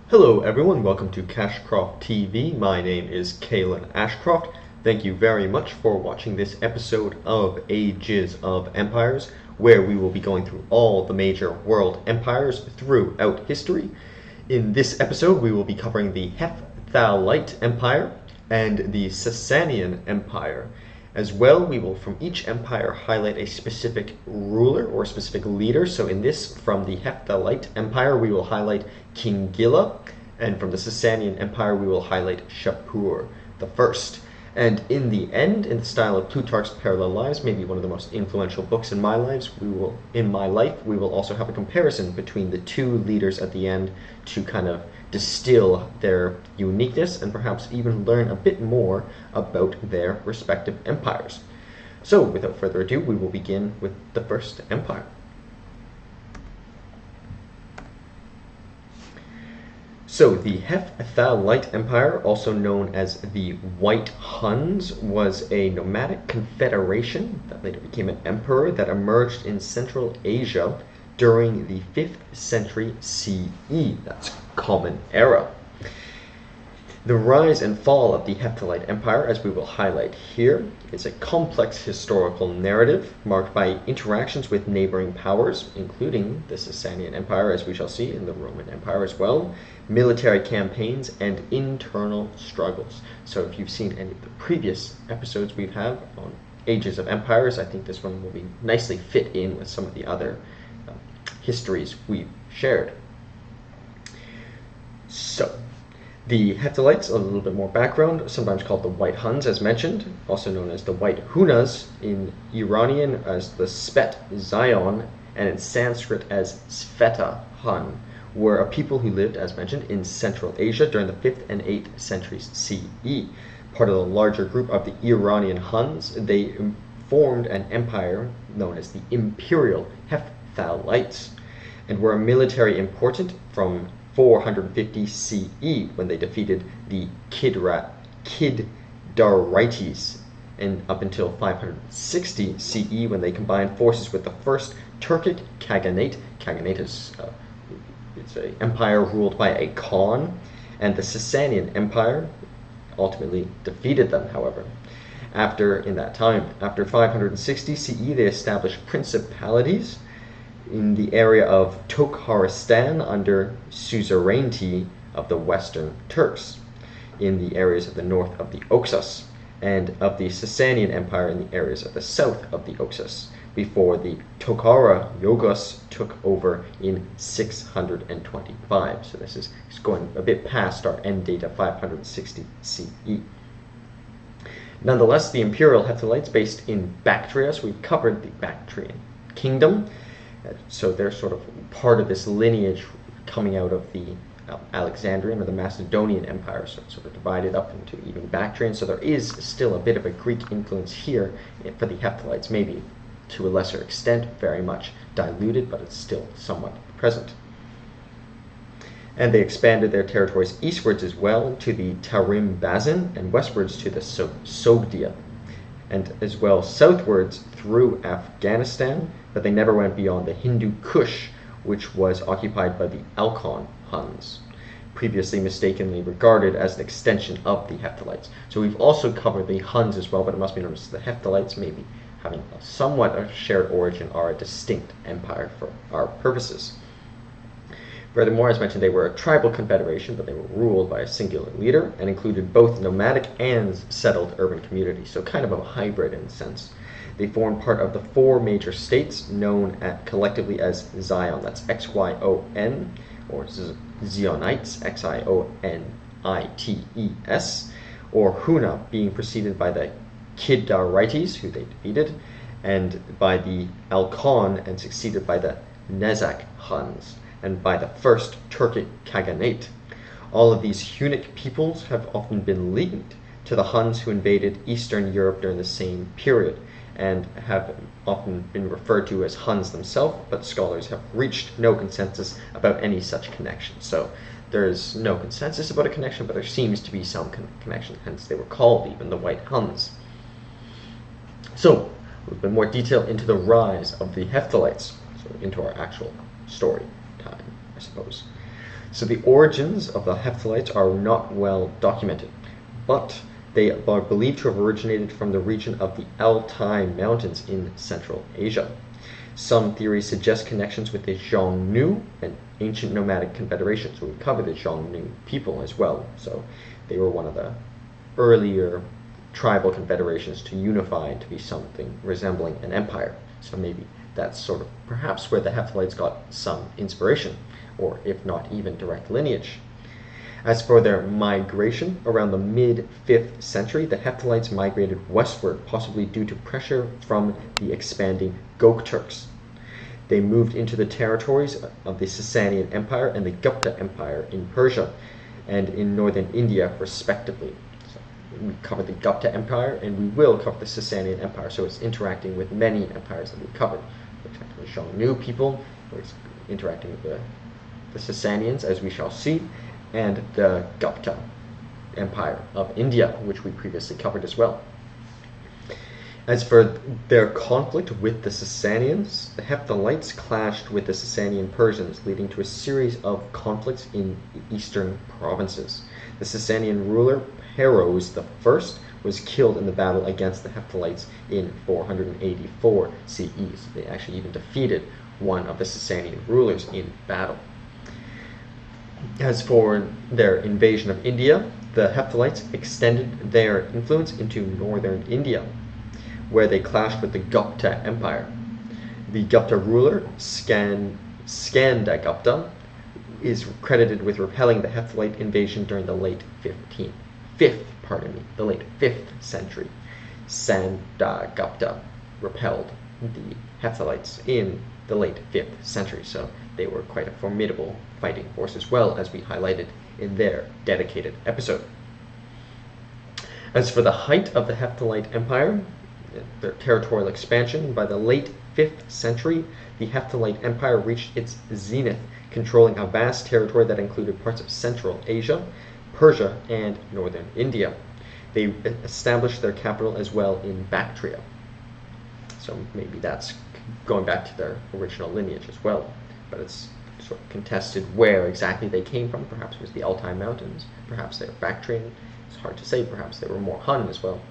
Hello everyone, welcome to Cashcroft TV. My name is Kalen Ashcroft. Thank you very much for watching this episode of Ages of Empires, where we will be going through all the major world empires throughout history. In this episode, we will be covering the Hephthalite Empire and the Sasanian Empire. As well, we will from each empire highlight a specific ruler or specific leader. So in this, from the Hephthalite Empire, we will highlight Khingila, and from the Sasanian Empire, we will highlight Shapur the first. And in the end, in the style of Plutarch's Parallel Lives, maybe one of the most influential books in my life, we will also have a comparison between the two leaders at the end to kind of distill their uniqueness and perhaps even learn a bit more about their respective empires. So without further ado, we will begin with the first empire. So the Hephthalite Empire, also known as the White Huns, was a nomadic confederation that later became an emperor that emerged in Central Asia during the 5th century CE, that's Common Era. The rise and fall of the Hephthalite Empire, as we will highlight here, is a complex historical narrative marked by interactions with neighboring powers, including the Sasanian Empire, as we shall see, and the Roman Empire as well, military campaigns, and internal struggles. So if you've seen any of the previous episodes we've had on Ages of Empires, I think this one will be nicely fit in with some of the other histories we've shared. So, the Hephthalites, a little bit more background, sometimes called the White Huns, as mentioned, also known as the White Hunas, in Iranian as the Spet Zion, and in Sanskrit as Sveta Hun, were a people who lived, as mentioned, in Central Asia during the 5th and 8th centuries CE. Part of the larger group of the Iranian Huns, they formed an empire known as the Imperial Hephthalites, and were military important from 450 CE when they defeated the Kidarites, and up until 560 CE when they combined forces with the first Turkic Khaganate. Khaganate is it's an empire ruled by a Khan, and the Sasanian Empire ultimately defeated them, however. In that time, after 560 CE, they established principalities in the area of Tokharistan under suzerainty of the Western Turks, in the areas of the north of the Oxus, and of the Sasanian Empire in the areas of the south of the Oxus, before the Tokhara Yogis took over in 625. So this is going a bit past our end date of 560 CE. Nonetheless, the Imperial Hephthalites, based in Bactria, so we've covered the Bactrian kingdom, so they're sort of part of this lineage coming out of the Alexandrian or the Macedonian Empire, so it's sort of divided up into even Bactrian. So there is still a bit of a Greek influence here for the Hephthalites, maybe to a lesser extent, very much diluted, but it's still somewhat present. And they expanded their territories eastwards as well to the Tarim Basin and westwards to the Sogdia, and as well southwards through Afghanistan, but they never went beyond the Hindu Kush, which was occupied by the Alkan Huns, previously mistakenly regarded as an extension of the Hephthalites. So we've also covered the Huns as well, but it must be noticed the Hephthalites, maybe having somewhat a shared origin, are a distinct empire for our purposes. Furthermore, as mentioned, they were a tribal confederation, but they were ruled by a singular leader and included both nomadic and settled urban communities, so kind of a hybrid in a sense. They formed part of the 4 major states known collectively as Zion, that's Xyon, or Zionites, Xionites, or Huna, being preceded by the Kidarites, who they defeated, and by the Alkan, and succeeded by the Nezak Huns, and by the first Turkic Khaganate. All of these Hunnic peoples have often been linked to the Huns who invaded Eastern Europe during the same period, and have often been referred to as Huns themselves, but scholars have reached no consensus about any such connection. So there's no consensus about a connection, but there seems to be some connection, hence they were called even the White Huns. So, a little bit more detail into the rise of the Hephthalites, so into our actual story time, I suppose. So the origins of the Hephthalites are not well documented, but they are believed to have originated from the region of the Altai Mountains in Central Asia. Some theories suggest connections with the Xiongnu, an ancient nomadic confederation. So we cover the Xiongnu people as well. So they were one of the earlier tribal confederations to unify and to be something resembling an empire. So maybe that's sort of perhaps where the Hephthalites got some inspiration, or if not even direct lineage. As for their migration, around the mid-5th century, the Hephthalites migrated westward, possibly due to pressure from the expanding Gokturks. They moved into the territories of the Sasanian Empire and the Gupta Empire in Persia and in northern India, respectively. So we covered the Gupta Empire, and we will cover the Sasanian Empire, so it's interacting with many empires that we've covered. For example, the Xiongnu people, it's interacting with the Sasanians, as we shall see, and the Gupta Empire of India, which we previously covered as well. As for their conflict with the Sasanians, the Hephthalites clashed with the Sasanian Persians, leading to a series of conflicts in the eastern provinces. The Sasanian ruler Peroz I was killed in the battle against the Hephthalites in 484 CE. So they actually even defeated one of the Sasanian rulers in battle. As for their invasion of India, the Hephthalites extended their influence into northern India, where they clashed with the Gupta Empire. The Gupta ruler, Skandagupta, is credited with repelling the Hephthalite invasion during the late 5th century. Skandagupta repelled the Hephthalites in the late 5th century, so they were quite a formidable fighting force as well, as we highlighted in their dedicated episode. As for the height of the Hephthalite Empire, their territorial expansion, by the late 5th century, the Hephthalite Empire reached its zenith, controlling a vast territory that included parts of Central Asia, Persia, and northern India. They established their capital as well in Bactria. So maybe that's going back to their original lineage as well, but it's sort of contested where exactly they came from. Perhaps it was the Altai Mountains, perhaps they're Bactrian. It's hard to say. Perhaps they were more Hun as well.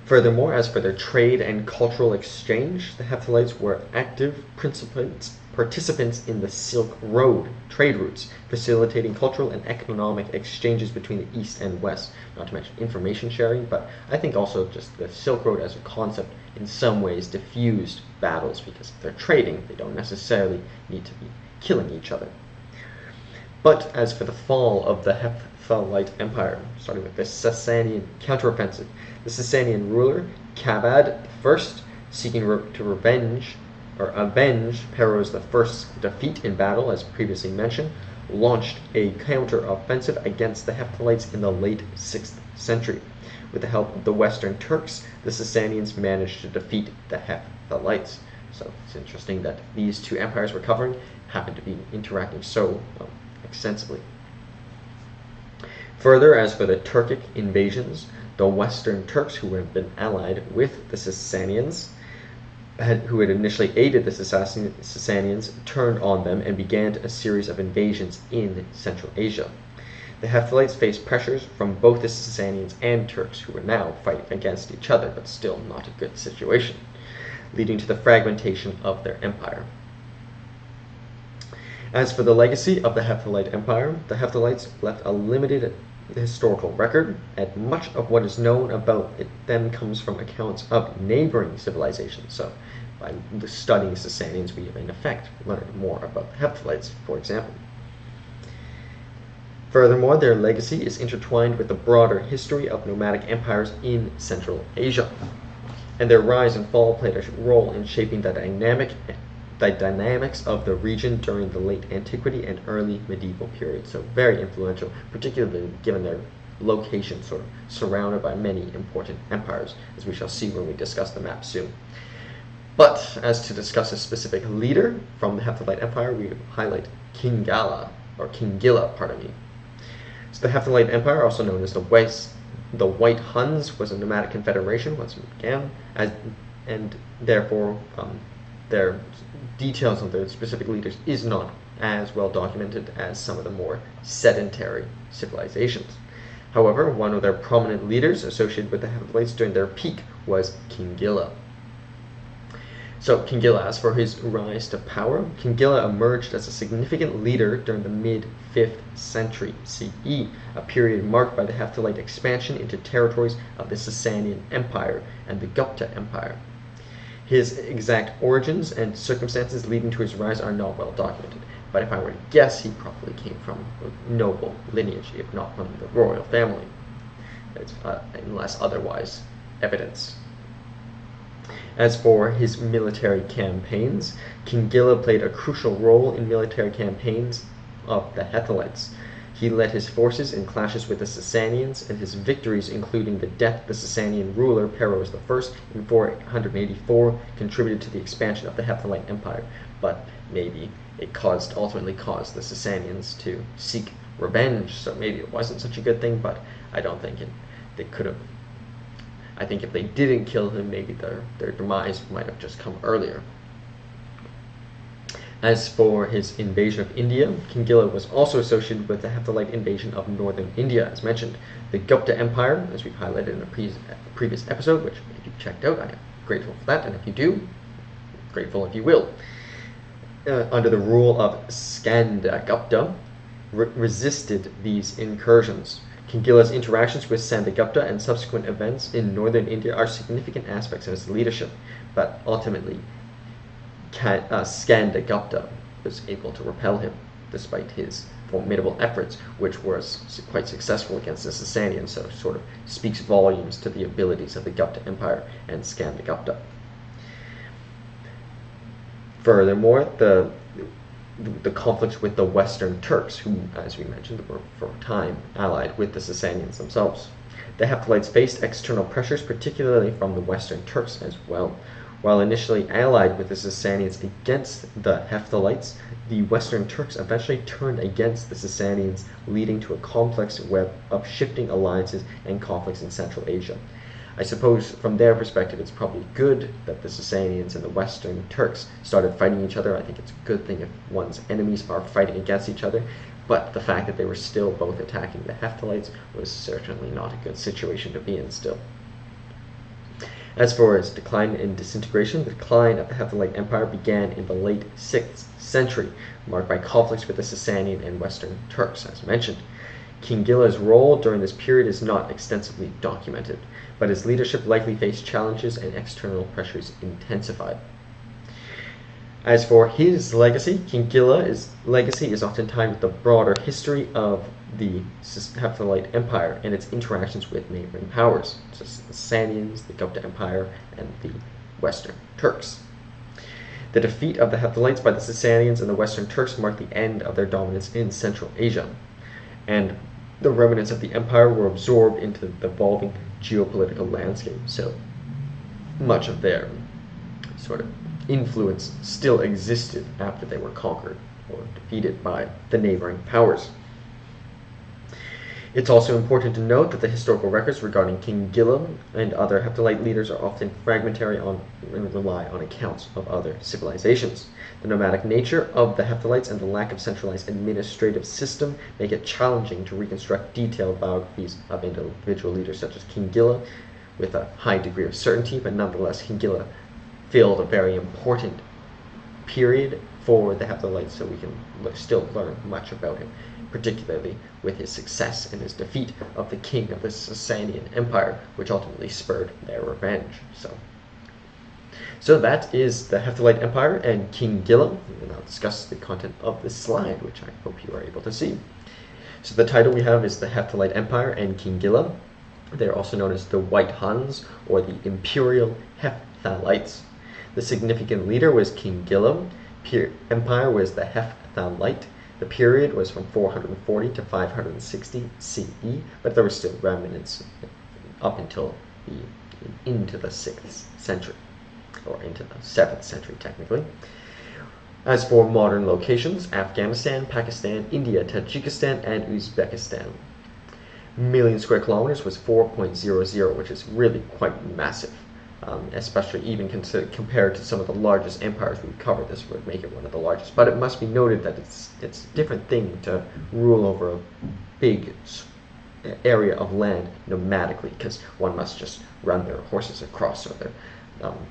Furthermore, as for their trade and cultural exchange, the Hephthalites were active participants in the Silk Road trade routes, facilitating cultural and economic exchanges between the East and West, not to mention information sharing, but I think also just the Silk Road as a concept in some ways diffused battles, because if they're trading, they don't necessarily need to be killing each other. But as for the fall of the Hephthalite Empire, starting with the Sasanian counteroffensive, the Sasanian ruler, Kabad I, seeking to avenge Peroz I's defeat in battle, as previously mentioned, launched a counter-offensive against the Hephthalites in the late 6th century. With the help of the Western Turks, the Sasanians managed to defeat the Hepthalites. So it's interesting that these two empires we're covering happen to be interacting so extensively. Further, as for the Turkic invasions, the Western Turks, who had been allied with the Sasanians, who had initially aided the Sasanians, turned on them and began a series of invasions in Central Asia. The Hephthalites faced pressures from both the Sasanians and Turks, who were now fighting against each other, but still not a good situation, leading to the fragmentation of their empire. As for the legacy of the Hephthalite Empire, the Hephthalites left a limited historical record, and much of what is known about them comes from accounts of neighboring civilizations. So by studying Sasanians, we have in effect learned more about the Hephthalites, for example. Furthermore, their legacy is intertwined with the broader history of nomadic empires in Central Asia, and their rise and fall played a role in shaping the dynamics of the region during the late antiquity and early medieval period. So very influential, particularly given their location sort of surrounded by many important empires, as we shall see when we discuss the map soon. But as to discuss a specific leader from the Hephthalite Empire, we highlight Khingila. So the Hephthalite Empire, also known as the White Huns, was a nomadic confederation once it began, and therefore their details of their specific leaders is not as well documented as some of the more sedentary civilizations. However, one of their prominent leaders associated with the Hephthalites during their peak was Khingila. So Khingila, as for his rise to power, Khingila emerged as a significant leader during the mid-5th century CE, a period marked by the Hephthalite expansion into territories of the Sasanian Empire and the Gupta Empire. His exact origins and circumstances leading to his rise are not well documented, but if I were to guess, he probably came from a noble lineage, if not from the royal family, unless otherwise evidenced. As for his military campaigns, Khingila played a crucial role in military campaigns of the Hephthalites. He led his forces in clashes with the Sasanians, and his victories, including the death of the Sasanian ruler Peroz I in 484, contributed to the expansion of the Hephthalite Empire. But maybe it ultimately caused the Sasanians to seek revenge, so maybe it wasn't such a good thing, but I don't think they could have. I think if they didn't kill him, maybe their demise might have just come earlier. As for his invasion of India, Khingila was also associated with the Hephthalite invasion of northern India, as mentioned. The Gupta Empire, as we've highlighted in a previous episode, which if you checked out, I am grateful for that, and if you do, grateful if you will. Under the rule of Skandagupta, resisted these incursions. Khingila's interactions with Skandagupta and subsequent events in northern India are significant aspects of his leadership, but ultimately Skandagupta was able to repel him despite his formidable efforts, which was quite successful against the Sasanians, so sort of speaks volumes to the abilities of the Gupta Empire and Skandagupta. Furthermore, the conflicts with the Western Turks, who, as we mentioned, were for a time allied with the Sasanians themselves. The Hephthalites faced external pressures, particularly from the Western Turks as well. While initially allied with the Sasanians against the Hepthalites, the Western Turks eventually turned against the Sasanians, leading to a complex web of shifting alliances and conflicts in Central Asia. I suppose from their perspective it's probably good that the Sasanians and the Western Turks started fighting each other. I think it's a good thing if one's enemies are fighting against each other, but the fact that they were still both attacking the Hephthalites was certainly not a good situation to be in still. As for its decline and disintegration, the decline of the Hephthalite Empire began in the late 6th century, marked by conflicts with the Sasanian and Western Turks, as mentioned. Khingila's role during this period is not extensively documented, but his leadership likely faced challenges and external pressures intensified. As for his legacy, Khingila's legacy is often tied with the broader history of the Hephthalite Empire and its interactions with neighboring powers, such as the Sasanians, the Gupta Empire, and the Western Turks. The defeat of the Hephthalites by the Sasanians and the Western Turks marked the end of their dominance in Central Asia, and the remnants of the empire were absorbed into the evolving geopolitical landscape, so much of their sort of influence still existed after they were conquered or defeated by the neighboring powers. It's also important to note that the historical records regarding Khingila and other Hephthalite leaders are often fragmentary and rely on accounts of other civilizations. The nomadic nature of the Hephthalites and the lack of centralized administrative system make it challenging to reconstruct detailed biographies of individual leaders such as Khingila with a high degree of certainty, but nonetheless Khingila filled a very important period for the Hephthalites, so we can still learn much about him, particularly with his success and his defeat of the king of the Sasanian Empire, which ultimately spurred their revenge. So that is the Hephthalite Empire and Khingila, and I'll discuss the content of this slide, which I hope you are able to see. So the title we have is the Hephthalite Empire and Khingila. They're also known as the White Huns or the Imperial Hepthalites. The significant leader was Khingila. Empire was the Hephthalite. The period was from 440 to 560 CE, but there were still remnants up until into the 6th century, or into the 7th century technically. As for modern locations, Afghanistan, Pakistan, India, Tajikistan, and Uzbekistan. Million square kilometers was 4.00, which is really quite massive. especially even compared to some of the largest empires we've covered. This would make it one of the largest. But it must be noted that it's a different thing to rule over a big area of land nomadically, because one must just run their horses across, or their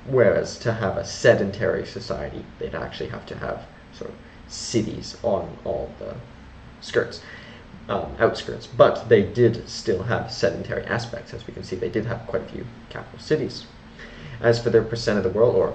whereas to have a sedentary society, they'd actually have to have sort of cities on all the outskirts. But they did still have sedentary aspects. As we can see, they did have quite a few capital cities. As for their percent of the world, or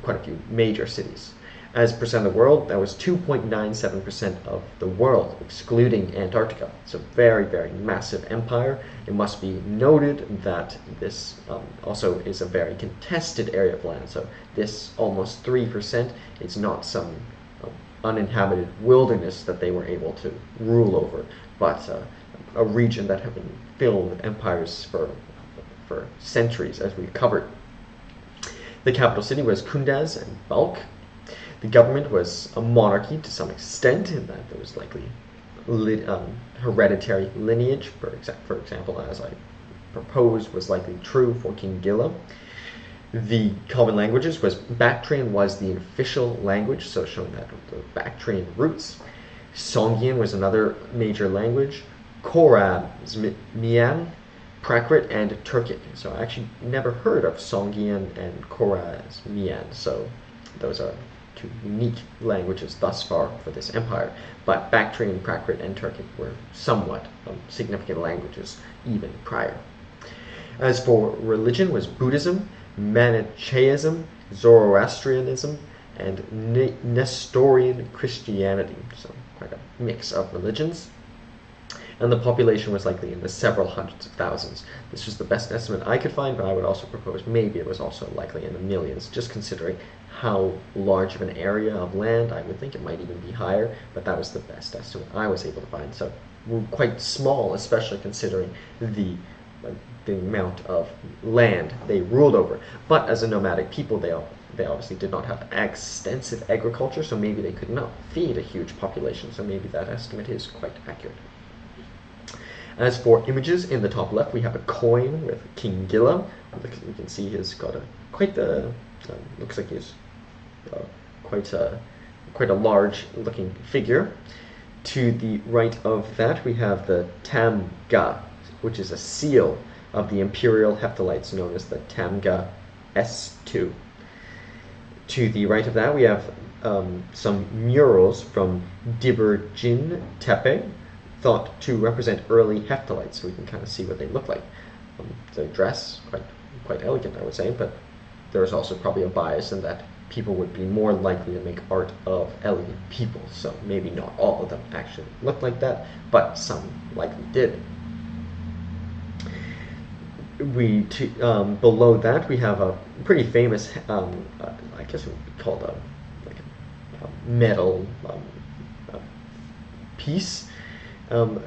quite a few major cities, as percent of the world, that was 2.97% of the world, excluding Antarctica. It's a very, very massive empire. It must be noted that this also is a very contested area of land. So this almost 3% is not some uninhabited wilderness that they were able to rule over, but a region that had been filled with empires for centuries, as we've covered. The capital city was Kunduz and Balkh. The government was a monarchy to some extent, in that there was likely hereditary lineage, for example, as I proposed, was likely true for Khingila. The common languages was Bactrian was the official language, so showing that the Bactrian roots. Sogdian was another major language. Khwarezmian, Prakrit, and Turkic. So I actually never heard of Sogdian and Khwarezmian, so those are two unique languages thus far for this empire. But Bactrian, Prakrit, and Turkic were somewhat significant languages even prior. As for religion, was Buddhism, Manichaeism, Zoroastrianism, and Nestorian Christianity, so quite a mix of religions. And the population was likely in the several hundreds of thousands. This was the best estimate I could find, but I would also propose maybe it was also likely in the millions, just considering how large of an area of land. I would think it might even be higher, but that was the best estimate I was able to find. So we're quite small, especially considering the amount of land they ruled over. But as a nomadic people, they obviously did not have extensive agriculture, so maybe they could not feed a huge population, so maybe that estimate is quite accurate. As for images, in the top left we have a coin with Khingila. You can see he's got looks like he's quite a large looking figure. To the right of that we have the Tamga, which is a seal of the imperial Hephthalites, known as the Tamga S2. To the right of that we have some murals from Diberjin Tepe, thought to represent early Hephthalites, so we can kind of see what they look like. They dress quite elegant, I would say, but there's also probably a bias in that people would be more likely to make art of elegant people, so maybe not all of them actually look like that, but some likely did. Below that we have a pretty famous, I guess it would be called a metal piece,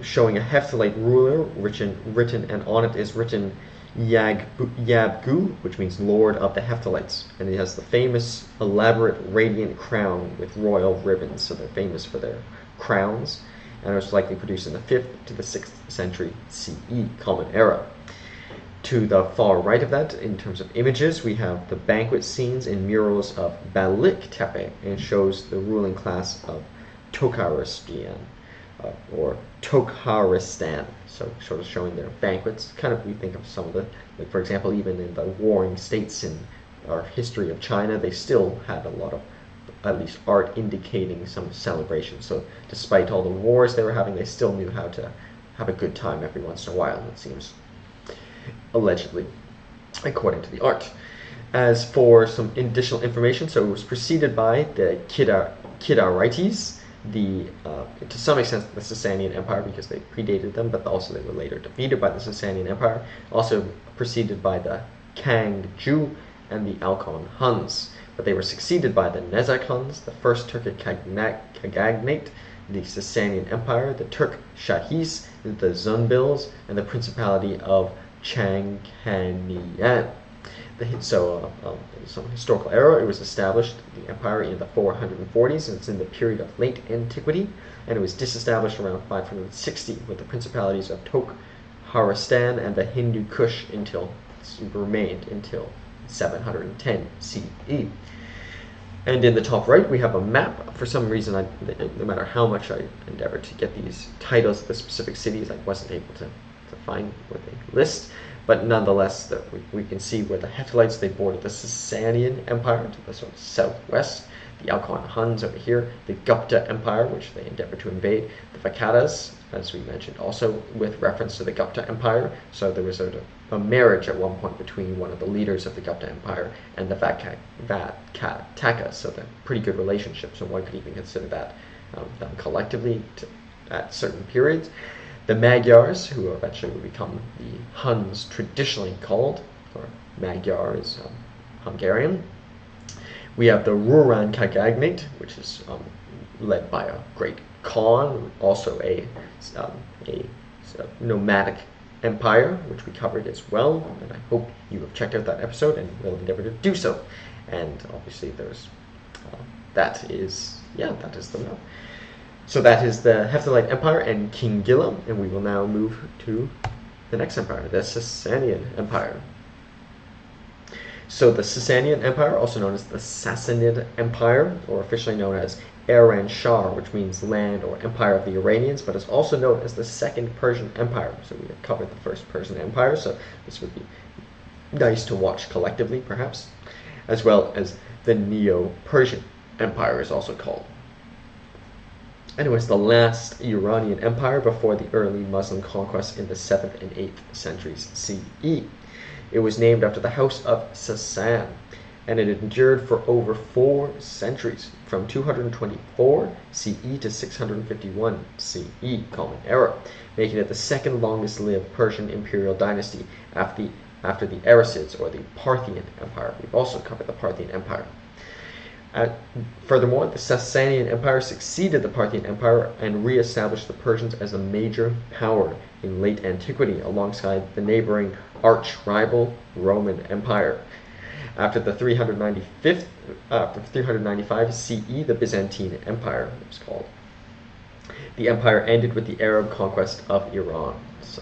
showing a Hephthalite ruler written, and on it is written Yabgu, which means Lord of the Hephthalites, and it has the famous elaborate radiant crown with royal ribbons, so they're famous for their crowns, and it was likely produced in the 5th to the 6th century CE, Common Era. To the far right of that, in terms of images, we have the banquet scenes in murals of Balik Tepe, and it shows the ruling class of Tokharistan, or Tokharistan, so sort of showing their banquets. Kind of, we think of some of the, like for example, even in the warring states in our history of China, they still had a lot of, at least, art indicating some celebration. So despite all the wars they were having, they still knew how to have a good time every once in a while, it seems, allegedly, according to the art. As for some additional information, so it was preceded by the Kidarites, to some extent the Sasanian Empire, because they predated them, but also they were later defeated by the Sasanian Empire. Also preceded by the Kangju and the Alkon Huns, but they were succeeded by the Nezak Huns, the first Turkic Kagagnate, the Sasanian Empire, the Turk Shahis, the Zunbils, and the Principality of Changhanian. Some historical era, it was established, the empire, in the 440s, and it's in the period of late antiquity, and it was disestablished around 560 with the principalities of Tokharistan and the Hindu Kush until Hephthalites remained until 710 CE. And in the top right, we have a map. For some reason, no matter how much I endeavored to get these titles of the specific cities, I wasn't able to find what they list. But nonetheless, we can see where the Hephthalites, they bordered the Sasanian Empire to the sort of southwest, the Alcan Huns over here, the Gupta Empire, which they endeavored to invade, the Vakatas, as we mentioned, also with reference to the Gupta Empire. So there was a marriage at one point between one of the leaders of the Gupta Empire and the Vakatakas, so they're pretty good relationship, so one could even consider that them collectively at certain periods. The Magyars, who eventually would become the Huns traditionally called, or Magyar is Hungarian. We have the Ruran Kagagnate, which is led by a great Khan, also a nomadic empire, which we covered as well, and I hope you have checked out that episode and will endeavor to do so. And obviously there's that is the map. So that is the Hephthalite Empire and Khingila, and we will now move to the next empire, the Sasanian Empire. So the Sasanian Empire, also known as the Sassanid Empire, or officially known as Iran Shah, which means land or empire of the Iranians, but is also known as the Second Persian Empire. So we have covered the First Persian Empire, so this would be nice to watch collectively, perhaps, as well as the Neo-Persian Empire is also called. And it was the last Iranian empire before the early Muslim conquests in the 7th and 8th centuries CE. It was named after the House of Sasan, and it endured for over 4 centuries, from 224 CE to 651 CE, Common Era, making it the second longest lived Persian imperial dynasty after the Arsacids, or the Parthian Empire. We've also covered the Parthian Empire. Furthermore, the Sasanian Empire succeeded the Parthian Empire and re-established the Persians as a major power in late antiquity, alongside the neighboring arch-rival Roman Empire. After the 395 CE, the Byzantine Empire was called. The empire ended with the Arab conquest of Iran. So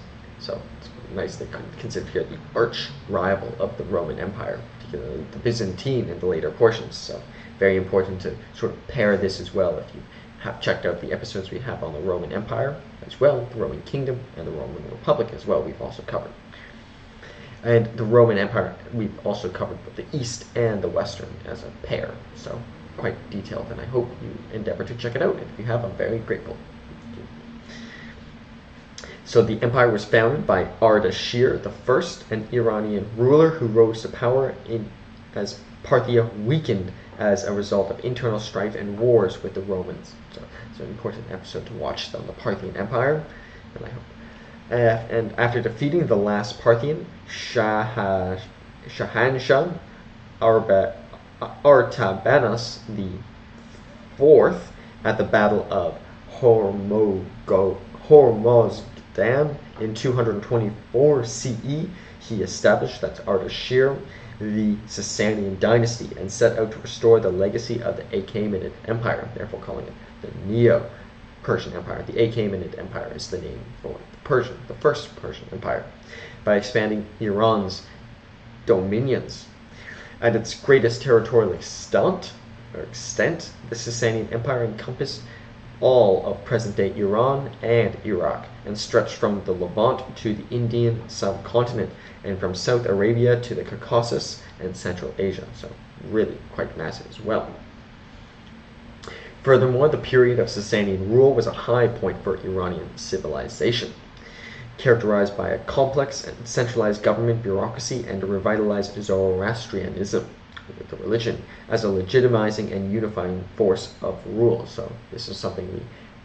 it's nice to consider here the arch-rival of the Roman Empire, particularly the Byzantine in the later portions. So very important to sort of pair this as well if you have checked out the episodes we have on the Roman Empire as well, the Roman Kingdom, and the Roman Republic as well, we've also covered. And the Roman Empire, we've also covered both the East and the Western as a pair, so quite detailed, and I hope you endeavor to check it out. If you have, I'm very grateful. So the empire was founded by Ardashir I, an Iranian ruler who rose to power as Parthia weakened as a result of internal strife and wars with the Romans. So it's an important episode to watch on the Parthian Empire, and I hope. And after defeating the last Parthian, Shahanshah Artabanas IV, at the Battle of Hormozgan in 224 CE, he established, that's Ardashir, the Sasanian dynasty, and set out to restore the legacy of the Achaemenid Empire, therefore calling it the Neo-Persian Empire. The Achaemenid Empire is the name for the First Persian Empire, by expanding Iran's dominions. At its greatest territorial extent, the Sasanian Empire encompassed all of present-day Iran and Iraq, and stretched from the Levant to the Indian subcontinent, and from South Arabia to the Caucasus and Central Asia, so really quite massive as well. Furthermore, the period of Sasanian rule was a high point for Iranian civilization, characterized by a complex and centralized government bureaucracy and a revitalized Zoroastrianism, with the religion as a legitimizing and unifying force of rule. So this is something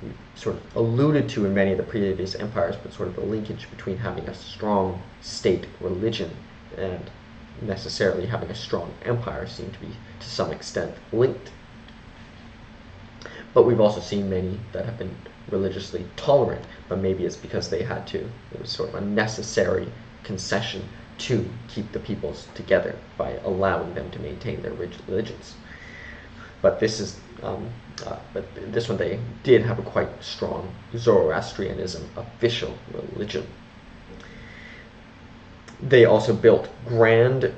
we sort of alluded to in many of the previous empires, but sort of the linkage between having a strong state religion and necessarily having a strong empire seem to be to some extent linked. But we've also seen many that have been religiously tolerant, but maybe it's because they had to. It was sort of a necessary concession to keep the peoples together by allowing them to maintain their religions. But this is, but this one they did have a quite strong Zoroastrianism official religion. They also built grand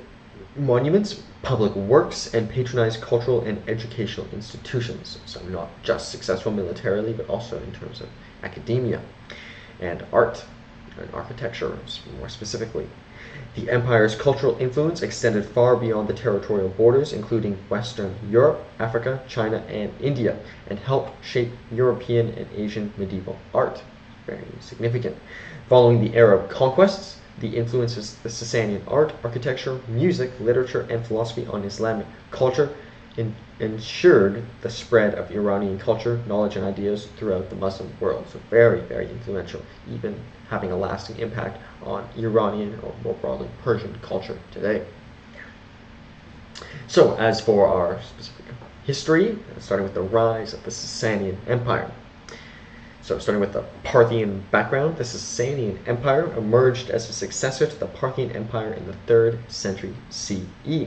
monuments, public works, and patronized cultural and educational institutions. So not just successful militarily, but also in terms of academia and art and architecture, more specifically. The empire's cultural influence extended far beyond the territorial borders, including Western Europe, Africa, China, and India, and helped shape European and Asian medieval art. Very significant. Following the Arab conquests, the influences the Sasanian art, architecture, music, literature, and philosophy on Islamic culture ensured the spread of Iranian culture, knowledge, and ideas throughout the Muslim world. So very, very influential, even having a lasting impact on Iranian, or more broadly Persian culture today. So as for our specific history, starting with the rise of the Sasanian Empire. So starting with the Parthian background, the Sasanian Empire emerged as a successor to the Parthian Empire in the 3rd century CE.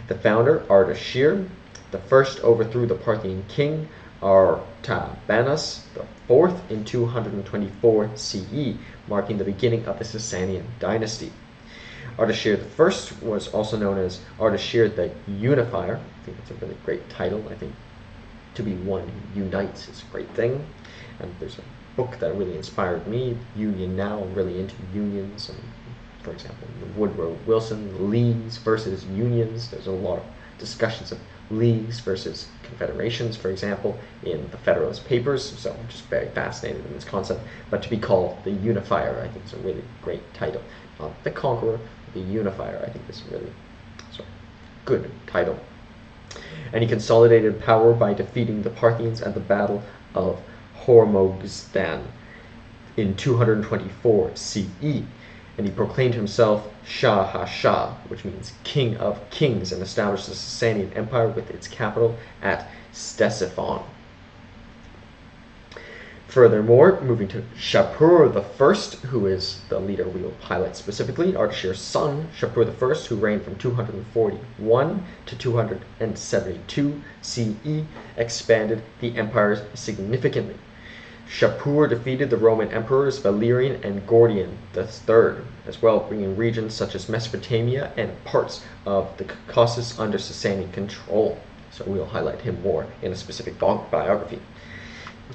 The founder, Ardashir, the first overthrew the Parthian king Artabanus IV in 224 CE, marking the beginning of the Sasanian dynasty. Ardashir I was also known as Ardashir the Unifier. I think that's a really great title. I think to be one who unites is a great thing. And there's a book that really inspired me, Union Now. I'm really into unions. And for example, Woodrow Wilson, leagues versus unions. There's a lot of discussions of leagues versus confederations, for example, in the Federalist Papers. So I'm just very fascinated in this concept. But to be called the Unifier, I think is a really great title. Not the Conqueror, the Unifier, I think is a really good title. And he consolidated power by defeating the Parthians at the Battle of Hormozgan in 224 CE, and he proclaimed himself Shah ha-Shah, which means King of Kings, and established the Sasanian Empire with its capital at Ctesiphon. Furthermore, moving to Shapur I, who is the leader we will highlight specifically, Ardashir's son, Shapur I, who reigned from 241 to 272 CE, expanded the empire significantly. Shapur defeated the Roman emperors Valerian and Gordian III, as well, bringing regions such as Mesopotamia and parts of the Caucasus under Sasanian control. So we'll highlight him more in a specific biography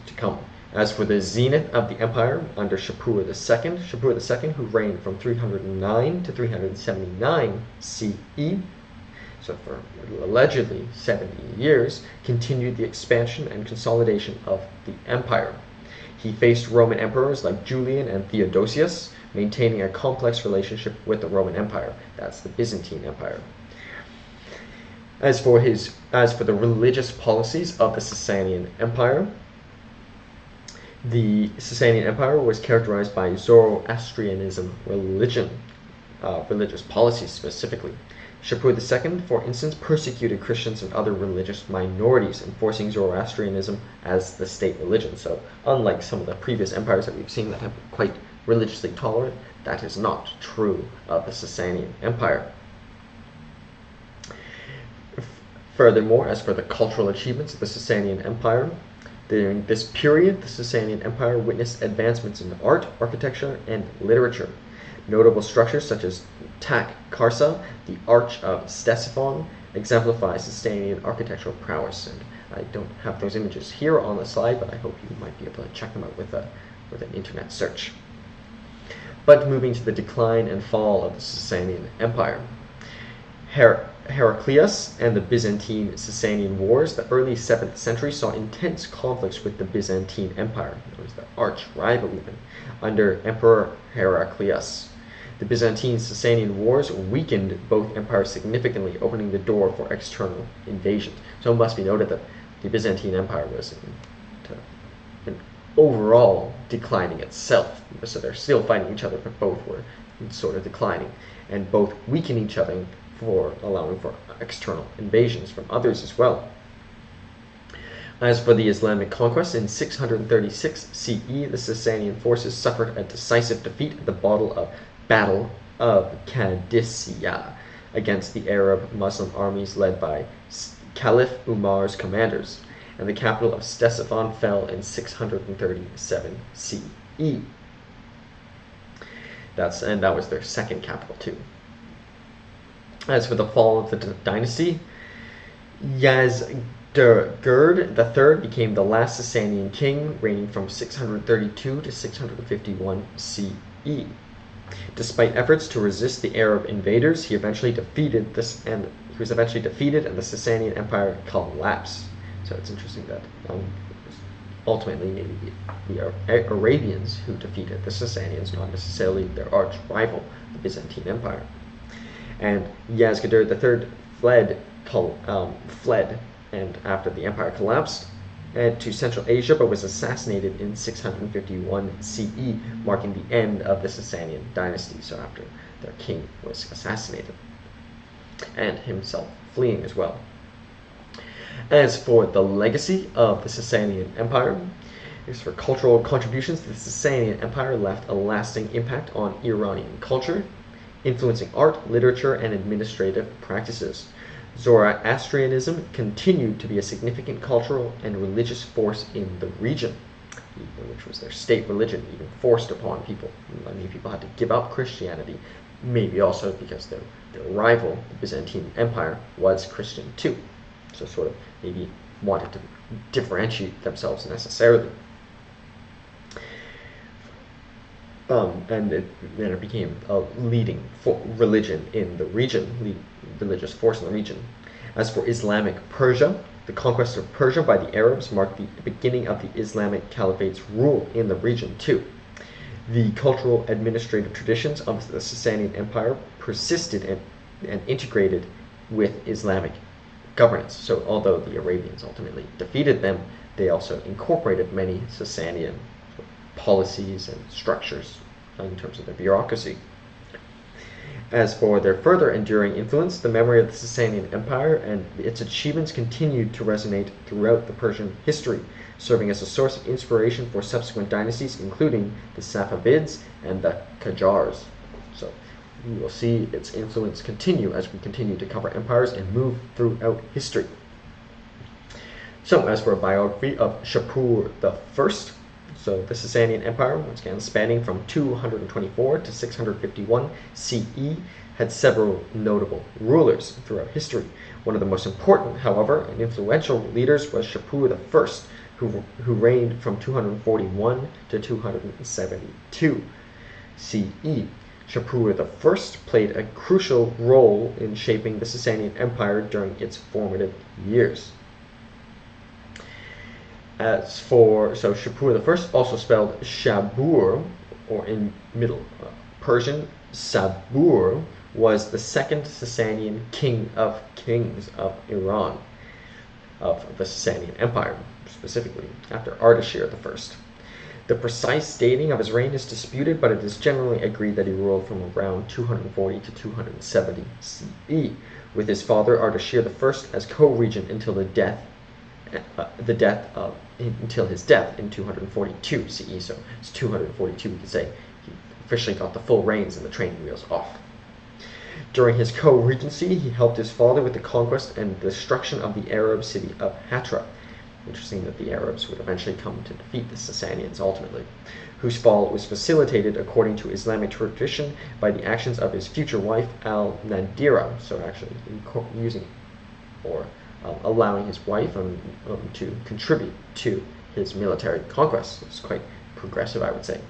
to come. As for the zenith of the empire under Shapur II, who reigned from 309 to 379 CE, so for allegedly 70 years, continued the expansion and consolidation of the empire. He faced Roman emperors like Julian and Theodosius, maintaining a complex relationship with the Roman Empire. That's the Byzantine Empire. As for the religious policies of the Sasanian Empire, the Sasanian Empire was characterized by Zoroastrianism religious policies specifically. Shapur II, for instance, persecuted Christians and other religious minorities, enforcing Zoroastrianism as the state religion. So unlike some of the previous empires that we've seen that have been quite religiously tolerant, that is not true of the Sasanian Empire. Furthermore, as for the cultural achievements of the Sasanian Empire, during this period, the Sasanian Empire witnessed advancements in art, architecture, and literature. Notable structures such as Tak Karsa, the Arch of Ctesiphon, exemplify Sasanian architectural prowess. And I don't have those images here on the slide, but I hope you might be able to check them out with an internet search. But moving to the decline and fall of the Sasanian Empire. Heraclius and the Byzantine-Sasanian Wars, the early 7th century, saw intense conflicts with the Byzantine Empire, known as the arch-rival even, under Emperor Heraclius. The Byzantine-Sasanian Wars weakened both empires significantly, opening the door for external invasions. So it must be noted that the Byzantine Empire was overall declining itself. So they're still fighting each other, but both were sort of declining, and both weaken each other for allowing for external invasions from others as well. As for the Islamic conquest, in 636 CE, the Sasanian forces suffered a decisive defeat at the Battle of Qadisiyah against the Arab Muslim armies led by Caliph Umar's commanders, and the capital of Ctesiphon fell in 637 CE. And that was their second capital too. As for the fall of the dynasty, Yazdegerd III became the last Sasanian king, reigning from 632 to 651 CE. Despite efforts to resist the Arab invaders, he was eventually defeated, and the Sasanian Empire collapsed. So it's interesting that ultimately maybe the Arabians who defeated the Sasanians, not necessarily their arch rival, the Byzantine Empire. And Yazdegerd III fled, and after the empire collapsed, to Central Asia, but was assassinated in 651 CE, marking the end of the Sasanian dynasty. So after their king was assassinated, and himself fleeing as well. As for the legacy of the Sasanian Empire, as for cultural contributions, the Sasanian Empire left a lasting impact on Iranian culture, influencing art, literature, and administrative practices. Zoroastrianism continued to be a significant cultural and religious force in the region, which was their state religion, even forced upon people. Many people had to give up Christianity, maybe also because their rival, the Byzantine Empire, was Christian too. So sort of maybe wanted to differentiate themselves necessarily. And then it became a leading religion in the region, religious force in the region. As for Islamic Persia, the conquest of Persia by the Arabs marked the beginning of the Islamic Caliphate's rule in the region too. The cultural administrative traditions of the Sasanian Empire persisted and integrated with Islamic governance. So although the Arabians ultimately defeated them, they also incorporated many Sasanian policies and structures in terms of their bureaucracy. As for their further enduring influence, the memory of the Sasanian Empire and its achievements continued to resonate throughout the Persian history, serving as a source of inspiration for subsequent dynasties, including the Safavids and the Qajars. So we will see its influence continue as we continue to cover empires and move throughout history. So as for a biography of Shapur I, so the Sasanian Empire, once again spanning from 224 to 651 CE, had several notable rulers throughout history. One of the most important, however, and influential leaders was Shapur I, who reigned from 241 to 272 CE. Shapur I played a crucial role in shaping the Sasanian Empire during its formative years. So Shapur I, also spelled Shabur, or in Middle Persian, Sabur, was the second Sasanian king of kings of Iran, of the Sasanian Empire, specifically, after Ardashir I. The precise dating of his reign is disputed, but it is generally agreed that he ruled from around 240 to 270 CE, with his father Ardashir I as co-regent until until his death in 242 CE. So it's 242, we could say. He officially got the full reins and the training wheels off. During his co-regency, he helped his father with the conquest and destruction of the Arab city of Hatra. Interesting that the Arabs would eventually come to defeat the Sasanians ultimately, whose fall was facilitated, according to Islamic tradition, by the actions of his future wife al-Nadira. So actually using or allowing his wife to contribute to his military conquests. It's quite progressive, I would say.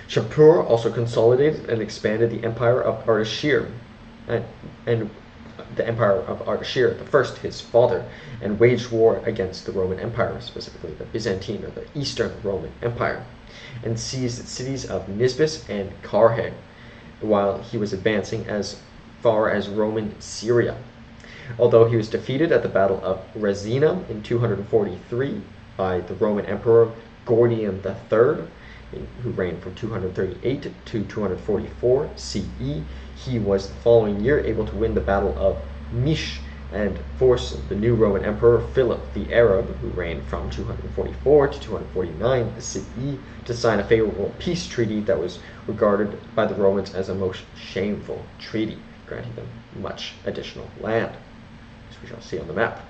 Shapur also consolidated and expanded the empire of Ardashir, and the empire of Ardashir I, his father, and waged war against the Roman Empire, specifically the Byzantine or the Eastern Roman Empire, and seized the cities of Nisibis and Karhe, while he was advancing as far as Roman Syria. Although he was defeated at the Battle of Resina in 243 by the Roman Emperor Gordian III, who reigned from 238 to 244 CE, he was the following year able to win the Battle of Mish and force the new Roman Emperor Philip the Arab, who reigned from 244 to 249 CE, to sign a favorable peace treaty that was regarded by the Romans as a most shameful treaty, granting them much additional land, as we shall see on the map.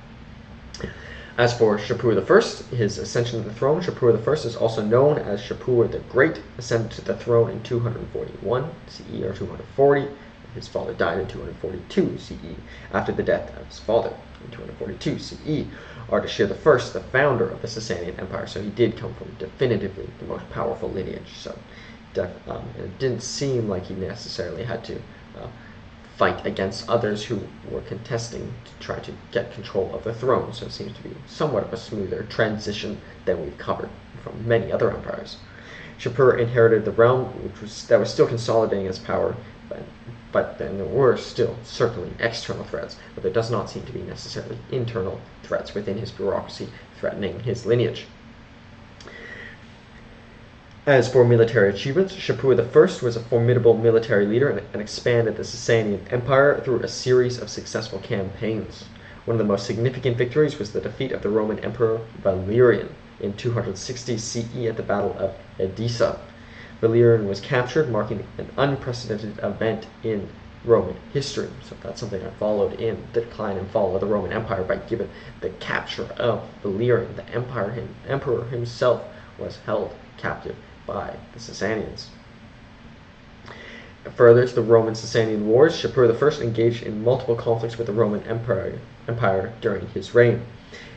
As for Shapur I, his ascension to the throne, Shapur I is also known as Shapur the Great, ascended to the throne in 241 CE or 240. His father died in 242 CE after the death of his father in 242 CE. Ardashir I, the founder of the Sasanian Empire, so he did come from definitively the most powerful lineage. So it didn't seem like he necessarily had to fight against others who were contesting to try to get control of the throne. So it seems to be somewhat of a smoother transition than we've covered from many other empires. Shapur inherited the realm, that was still consolidating its power, but then there were still certainly external threats, but there does not seem to be necessarily internal threats within his bureaucracy threatening his lineage. As for military achievements, Shapur I was a formidable military leader and expanded the Sasanian Empire through a series of successful campaigns. One of the most significant victories was the defeat of the Roman Emperor Valerian in 260 CE at the Battle of Edessa. Valerian was captured, marking an unprecedented event in Roman history. So that's something I followed in the decline and fall of the Roman Empire by giving the capture of Valerian. The emperor himself was held captive by the Sasanians. Further to the Roman-Sasanian Wars, Shapur I engaged in multiple conflicts with the Roman Empire during his reign.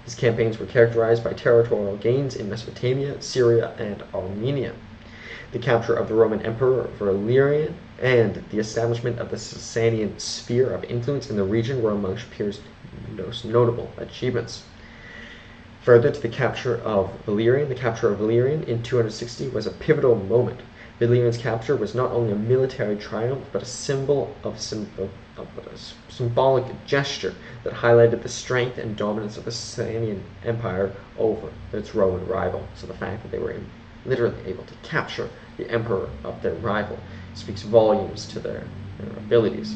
His campaigns were characterized by territorial gains in Mesopotamia, Syria, and Armenia. The capture of the Roman Emperor Valerian and the establishment of the Sasanian sphere of influence in the region were among Shapur's most notable achievements. Further to the capture of Valerian, in 260 was a pivotal moment. Valerian's capture was not only a military triumph, but a symbolic gesture that highlighted the strength and dominance of the Sasanian Empire over its Roman rival. So the fact that they were literally able to capture the emperor of their rival speaks volumes to their abilities.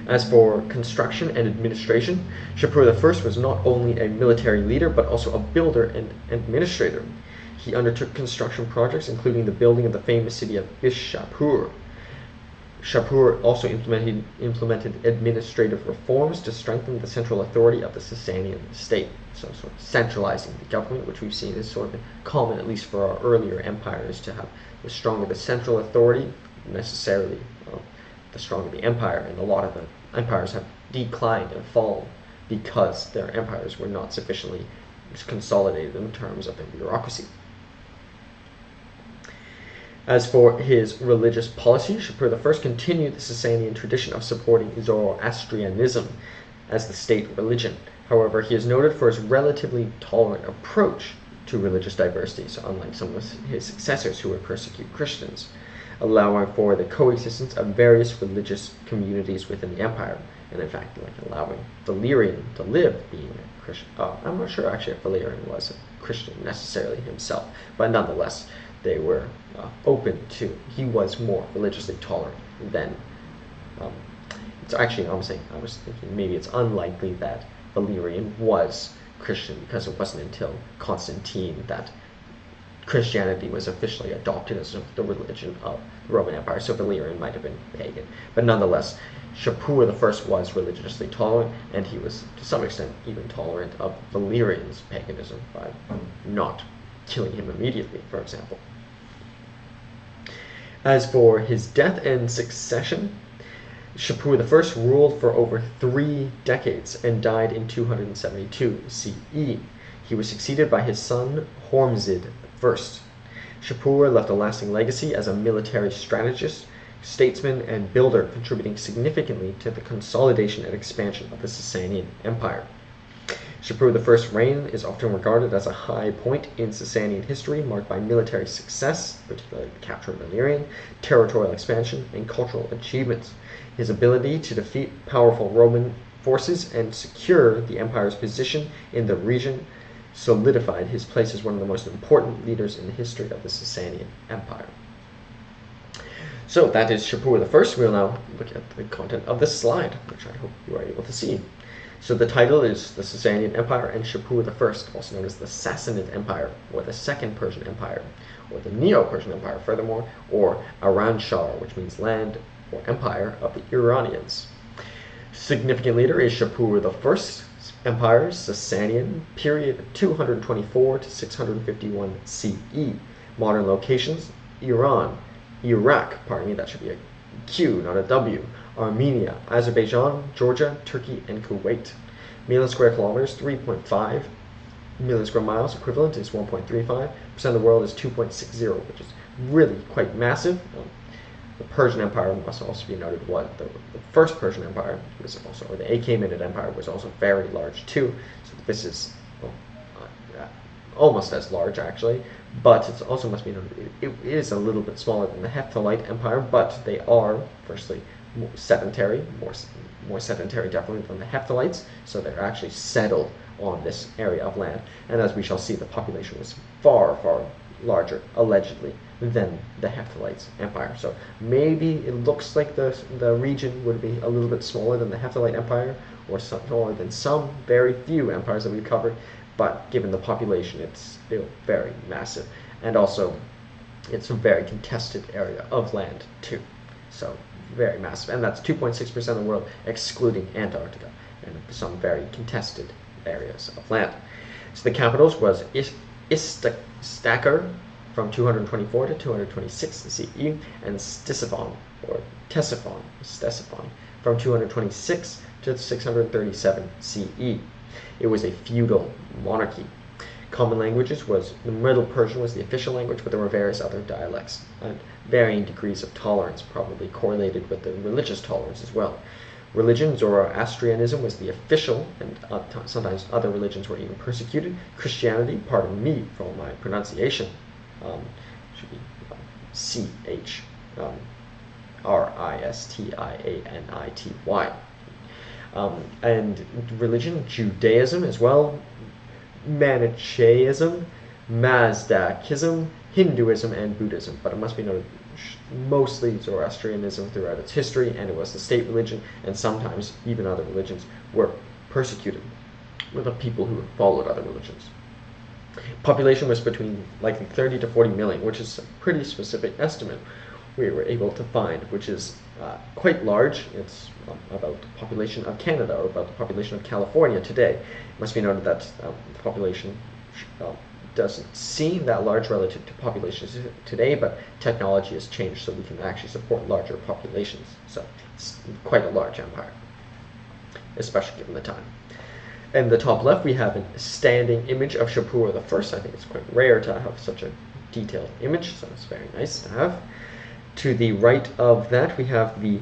As for construction and administration, Shapur I was not only a military leader, but also a builder and administrator. He undertook construction projects, including the building of the famous city of Shapur. Shapur also implemented administrative reforms to strengthen the central authority of the Sasanian state. So sort of centralizing the government, which we've seen is sort of common, at least for our earlier empires, to have the stronger the central authority, necessarily the stronger the empire, and a lot of the empires have declined and fallen because their empires were not sufficiently consolidated in terms of their bureaucracy. As for his religious policy, Shapur I continued the Sasanian tradition of supporting Zoroastrianism as the state religion. However, he is noted for his relatively tolerant approach to religious diversity, so unlike some of his successors who would persecute Christians, allowing for the coexistence of various religious communities within the empire, and in fact, allowing Valerian to live being a Christian. I'm not sure actually if Valerian was a Christian necessarily himself, but nonetheless, they were open to. He was more religiously tolerant than. It's actually, I was thinking maybe it's unlikely that Valerian was Christian, because it wasn't until Constantine that Christianity was officially adopted as the religion of the Roman Empire, so Valerian might have been pagan. But nonetheless, Shapur I was religiously tolerant, and he was to some extent even tolerant of Valerian's paganism by not killing him immediately, for example. As for his death and succession, Shapur I ruled for over 3 decades and died in 272 CE. He was succeeded by his son Hormizd I. Shapur left a lasting legacy as a military strategist, statesman, and builder, contributing significantly to the consolidation and expansion of the Sasanian Empire. Shapur I's reign is often regarded as a high point in Sasanian history, marked by military success, particularly the capture of Valerian, territorial expansion, and cultural achievements. His ability to defeat powerful Roman forces and secure the empire's position in the region solidified his place as one of the most important leaders in the history of the Sasanian Empire. So that is Shapur I. We'll now look at the content of this slide, which I hope you are able to see. So the title is the Sasanian Empire and Shapur I, also known as the Sassanid Empire, or the Second Persian Empire, or the Neo-Persian Empire, furthermore, or Aranshar, which means land or empire of the Iranians. Significant leader is Shapur I, Empire, Sasanian, period 224 to 651 CE. Modern locations, Iran, Iraq, pardon me, that should be a Q, not a W, Armenia, Azerbaijan, Georgia, Turkey, and Kuwait. Million square kilometers, 3.5. Million square miles equivalent is 1.35%. Of the world is 2.60, which is really quite massive. The Persian Empire must also be noted. What the first Persian Empire was also, or the Achaemenid Empire was also very large too. So this is almost as large actually, but it also must be noted it is a little bit smaller than the Hephthalite Empire, but they are firstly more sedentary, more sedentary definitely than the Hephthalites. So they're actually settled on this area of land, and as we shall see, the population was far larger allegedly than the Hephthalites Empire. So maybe it looks like the region would be a little bit smaller than the Hephthalite Empire, or smaller than some very few empires that we've covered, but given the population, it's still very massive, and also it's a very contested area of land too. So very massive, and that's 2.6% of the world, excluding Antarctica, and some very contested areas of land. So the capitals was Istakhr from 224 to 226 CE, and Ctesiphon from 226 to 637 CE. It was a feudal monarchy. Common languages was the Middle Persian was the official language, but there were various other dialects and varying degrees of tolerance, probably correlated with the religious tolerance as well. Religion, Zoroastrianism, was the official, and sometimes other religions were even persecuted. Christianity, pardon me for my pronunciation, should be Christianity. And religion, Judaism as well, Manichaeism, Mazdakism, Hinduism, and Buddhism. But it must be noted, mostly Zoroastrianism throughout its history, and it was the state religion, and sometimes even other religions were persecuted with the people who followed other religions. Population was between likely 30 to 40 million, which is a pretty specific estimate we were able to find, which is quite large. It's about the population of Canada, or about the population of California today. It must be noted that the population doesn't seem that large relative to populations today, but technology has changed so we can actually support larger populations. So it's quite a large empire, especially given the time. In the top left, we have a standing image of Shapur I. I think it's quite rare to have such a detailed image, so it's very nice to have. To the right of that, we have the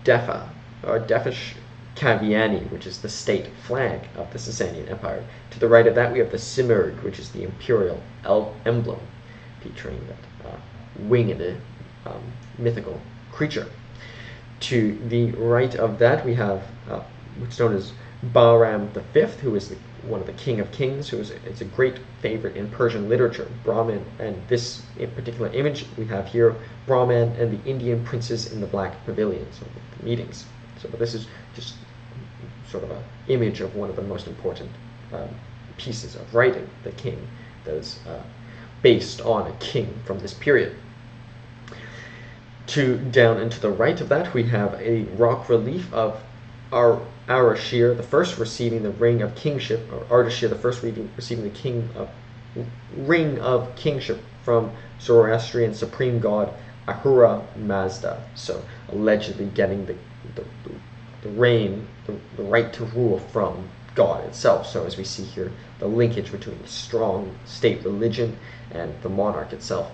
Defish Kaviani, which is the state flag of the Sasanian Empire. To the right of that, we have the Simurg, which is the imperial emblem, featuring that winged mythical creature. To the right of that, we have what's known as Bahram V, who is one of the King of Kings, who is a great favorite in Persian literature. Brahman, and this in particular image we have here, Brahman and the Indian princes in the Black Pavilion, so the meetings. So this is just sort of an image of one of the most important pieces of writing, the king, that is based on a king from this period. Down and to the right of that, we have a rock relief of Ardashir the First receiving the ring of kingship, or Ardashir the First receiving the ring of kingship from Zoroastrian supreme god Ahura Mazda. So allegedly getting the reign, the right to rule from God itself. So as we see here, the linkage between the strong state religion and the monarch itself.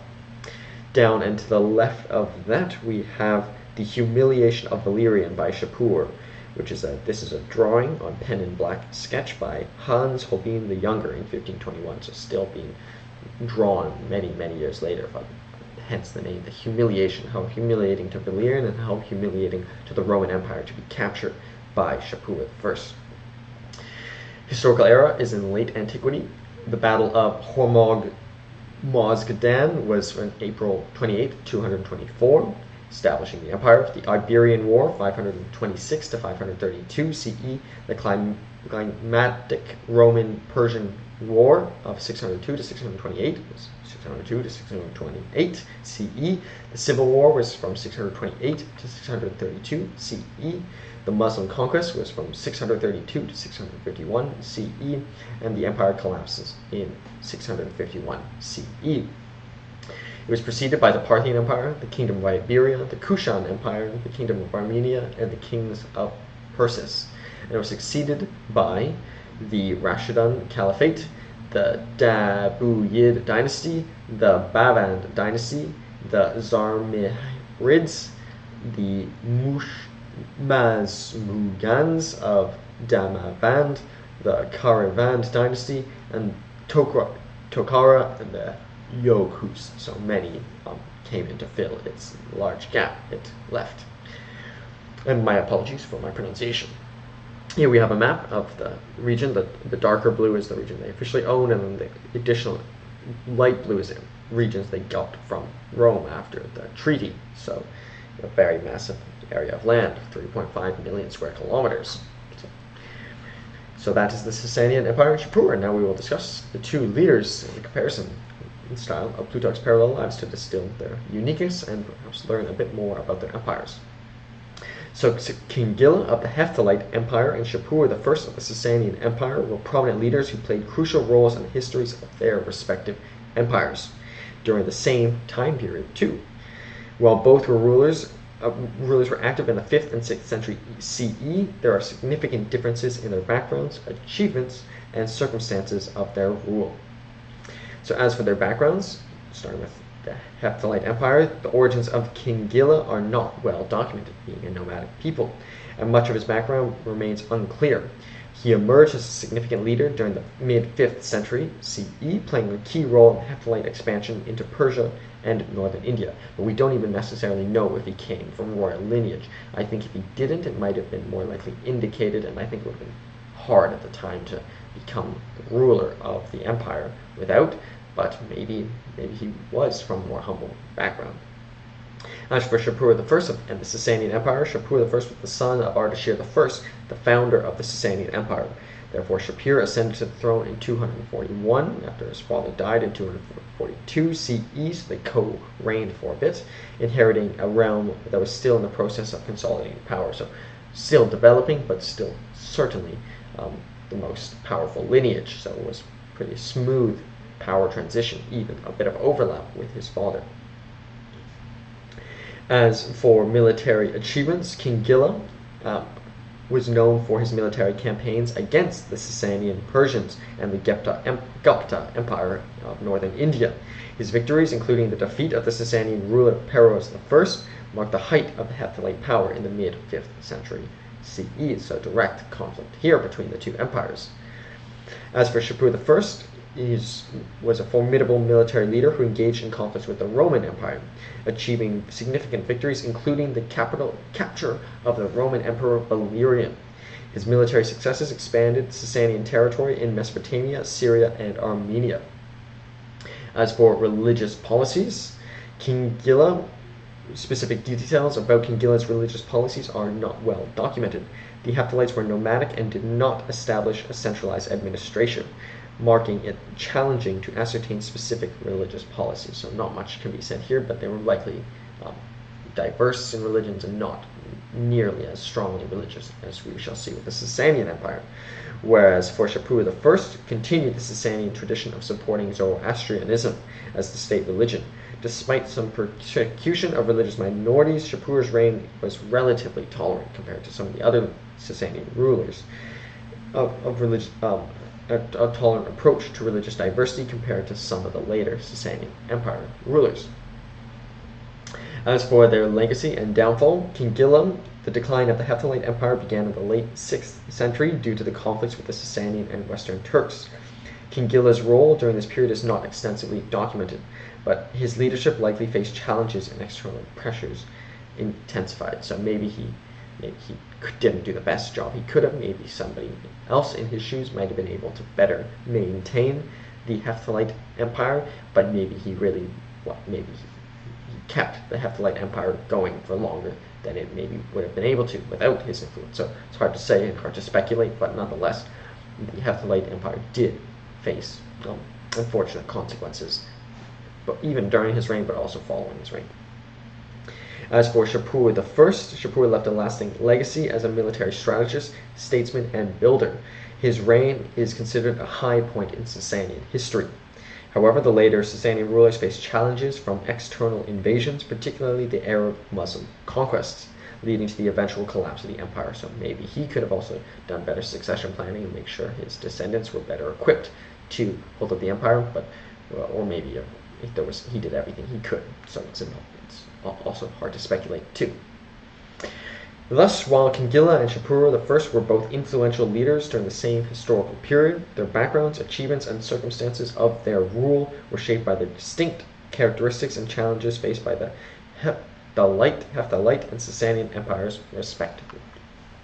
Down and to the left of that, we have the Humiliation of Valerian by Shapur, which is this is a drawing on pen and black sketch by Hans Holbein the Younger in 1521, so still being drawn many years later, but hence the name, the humiliation, how humiliating to Valerian and how humiliating to the Roman Empire to be captured by Shapur I. Historical era is in late antiquity. The Battle of Hormozgan was on April 28, 224. Establishing the empire. The Iberian War, 526 to 532 CE, the climatic Roman-Persian War of 602 to 628, 602 to 628 CE. The Civil War was from 628 to 632 CE. The Muslim conquest was from 632 to 651 CE, and the empire collapses in 651 CE. It was preceded by the Parthian Empire, the Kingdom of Iberia, the Kushan Empire, the Kingdom of Armenia, and the Kings of Persis. And it was succeeded by the Rashidun Caliphate, the Dabuyid Dynasty, the Bavand Dynasty, the Zarmirids, the Mazmugans of Damavand, the Karavand Dynasty, and Tokhara and the Yokus. So many came in to fill its large gap it left. And my apologies for my pronunciation. Here we have a map of the region. The darker blue is the region they officially own, and then the additional light blue is the regions they got from Rome after the treaty. So a very massive area of land, 3.5 million square kilometers. So that is the Sasanian Empire and Shapur, and now we will discuss the two leaders in the comparison in style of Plutarch's parallel lives to distill their uniqueness and perhaps learn a bit more about their empires. So Khingila of the Hephthalite Empire and Shapur I of the Sasanian Empire were prominent leaders who played crucial roles in the histories of their respective empires during the same time period too. While both were rulers were active in the 5th and 6th century CE, there are significant differences in their backgrounds, achievements, and circumstances of their rule. So as for their backgrounds, starting with the Hephthalite Empire, the origins of Khingila are not well documented, being a nomadic people, and much of his background remains unclear. He emerged as a significant leader during the mid-5th century CE, playing a key role in the Hephthalite expansion into Persia and northern India, but we don't even necessarily know if he came from royal lineage. I think if he didn't, it might have been more likely indicated, and I think it would have been hard at the time to become the ruler of the empire without, but maybe he was from a more humble background. As for Shapur I and the Sasanian Empire, Shapur I was the son of Ardashir I, the founder of the Sasanian Empire. Therefore, Shapur ascended to the throne in 241 after his father died in 242 CE, so they co-reigned for a bit, inheriting a realm that was still in the process of consolidating power. So still developing, but still certainly the most powerful lineage. So it was pretty smooth power transition, even a bit of overlap with his father. As for military achievements, Khingila was known for his military campaigns against the Sasanian Persians and the Gupta Empire of northern India. His victories, including the defeat of the Sasanian ruler Peroz I, marked the height of the Hephthalite power in the mid-5th century CE, so direct conflict here between the two empires. As for Shapur I, he was a formidable military leader who engaged in conflicts with the Roman Empire, achieving significant victories, including the capture of the Roman Emperor Valerian. His military successes expanded Sasanian territory in Mesopotamia, Syria, and Armenia. As for religious policies, specific details about Khingila's religious policies are not well documented. The Hephthalites were nomadic and did not establish a centralized administration, marking it challenging to ascertain specific religious policies. So not much can be said here, but they were likely diverse in religions and not nearly as strongly religious as we shall see with the Sasanian Empire. Whereas for Shapur I, continued the Sasanian tradition of supporting Zoroastrianism as the state religion. Despite some persecution of religious minorities, Shapur's reign was relatively tolerant compared to some of the other Sasanian rulers a tolerant approach to religious diversity compared to some of the later Sasanian Empire rulers. As for their legacy and downfall, Khingila, the decline of the Hephthalite Empire began in the late 6th century due to the conflicts with the Sasanian and Western Turks. Khingila's role during this period is not extensively documented, but his leadership likely faced challenges and external pressures intensified. So maybe he didn't do the best job he could have. Maybe somebody else in his shoes might have been able to better maintain the Hephthalite Empire, but maybe he kept the Hephthalite Empire going for longer than it maybe would have been able to without his influence. So it's hard to say and hard to speculate, but nonetheless, the Hephthalite Empire did face unfortunate consequences, but even during his reign, but also following his reign. As for Shapur I, Shapur left a lasting legacy as a military strategist, statesman, and builder. His reign is considered a high point in Sasanian history. However, the later Sasanian rulers faced challenges from external invasions, particularly the Arab Muslim conquests, leading to the eventual collapse of the empire. So maybe he could have also done better succession planning and make sure his descendants were better equipped to hold up the empire, but or maybe he did everything he could. So it's also hard to speculate too. Thus, while Khingila and Shapur I were both influential leaders during the same historical period, their backgrounds, achievements, and circumstances of their rule were shaped by the distinct characteristics and challenges faced by the Hephthalite and Sasanian empires, respectively.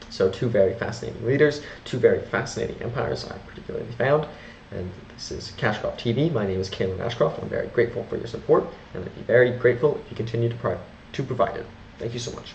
So, two very fascinating leaders, two very fascinating empires I particularly found. And this is Ashcroft TV. My name is Kalen Ashcroft. I'm very grateful for your support, and I'd be very grateful if you continue to provide it. Thank you so much.